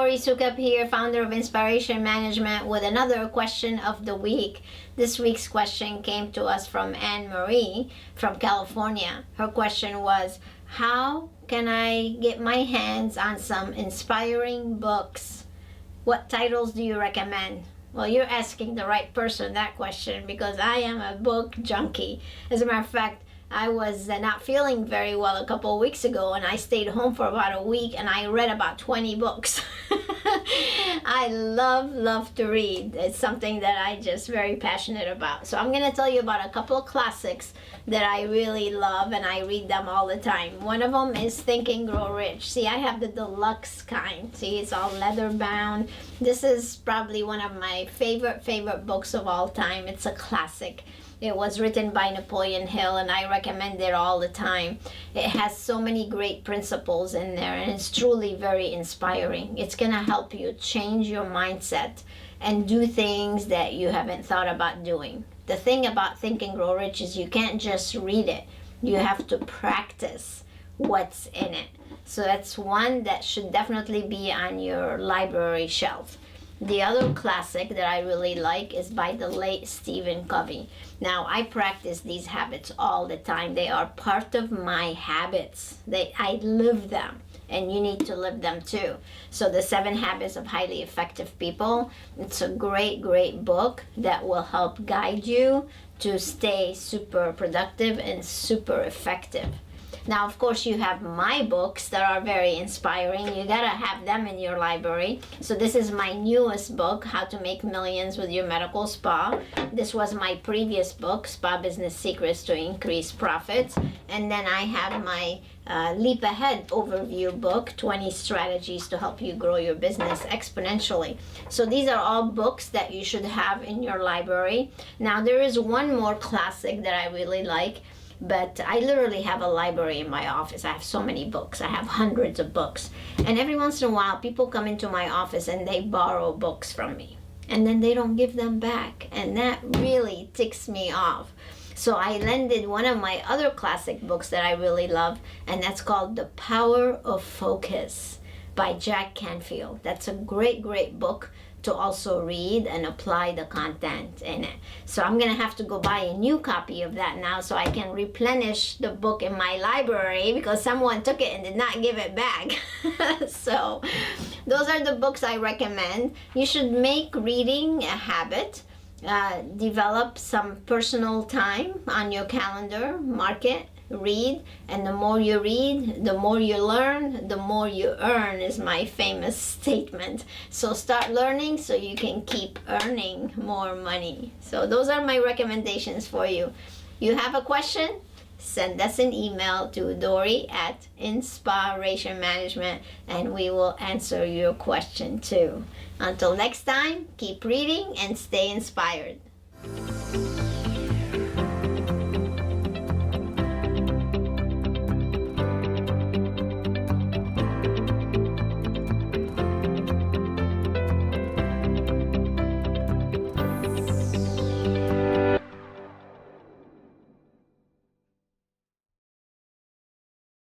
Dori Sukup here, founder of Inspiration Management, with another question of the week. This week's question came to us from Anne Marie from California. Her question was, how can I get my hands on some inspiring books? What titles do you recommend? Well, you're asking the right person that question, because I am a book junkie. As a matter of fact, I was not feeling very well a couple of weeks ago, and I stayed home for about a week and I read about 20 books. I love to read. It's something that I just very passionate about. So I'm going to tell you about a couple of classics that I really love, and I read them all the time. One of them is Think and Grow Rich. See, I have the deluxe kind. See, it's all leather bound. This is probably one of my favorite books of all time. It's a classic. It was written by Napoleon Hill, and I recommend it all the time. It has so many great principles in there, and it's truly very inspiring. It's going to help you change your mindset and do things that you haven't thought about doing. The thing about Think and Grow Rich is you can't just read it. You have to practice what's in it. So that's one that should definitely be on your library shelf. The other classic that I really like is by the late Stephen Covey. Now, I practice these habits all the time. They are part of my habits. I live them, and you need to live them too. So the 7 Habits of Highly Effective People, it's a great book that will help guide you to stay super productive and super effective. Now, of course, you have my books that are very inspiring. You gotta have them in your library. So this is my newest book, How to Make Millions with Your Medical Spa. This was my previous book, Spa Business Secrets to Increase Profits. And then I have my Leap Ahead overview book, 20 Strategies to Help You Grow Your Business Exponentially. So these are all books that you should have in your library. Now, there is one more classic that I really like, but I literally have a library in my office. I have so many books. I have hundreds of books. And every once in a while, people come into my office and they borrow books from me. And then they don't give them back. And that really ticks me off. So I lended one of my other classic books that I really love, and that's called The Power of Focus by Jack Canfield. That's a great book to also read and apply the content in it. So I'm gonna have to go buy a new copy of that now so I can replenish the book in my library, because someone took it and did not give it back. So those are the books I recommend. You should make reading a habit. Develop some personal time on your calendar, mark it, read, and the more you read, the more you learn, the more you earn, is my famous statement. So start learning so you can keep earning more money. So those are my recommendations for you. You have a question? Send us an email to Dori at Inspiration Management, and we will answer your question too. Until next time, keep reading and stay inspired.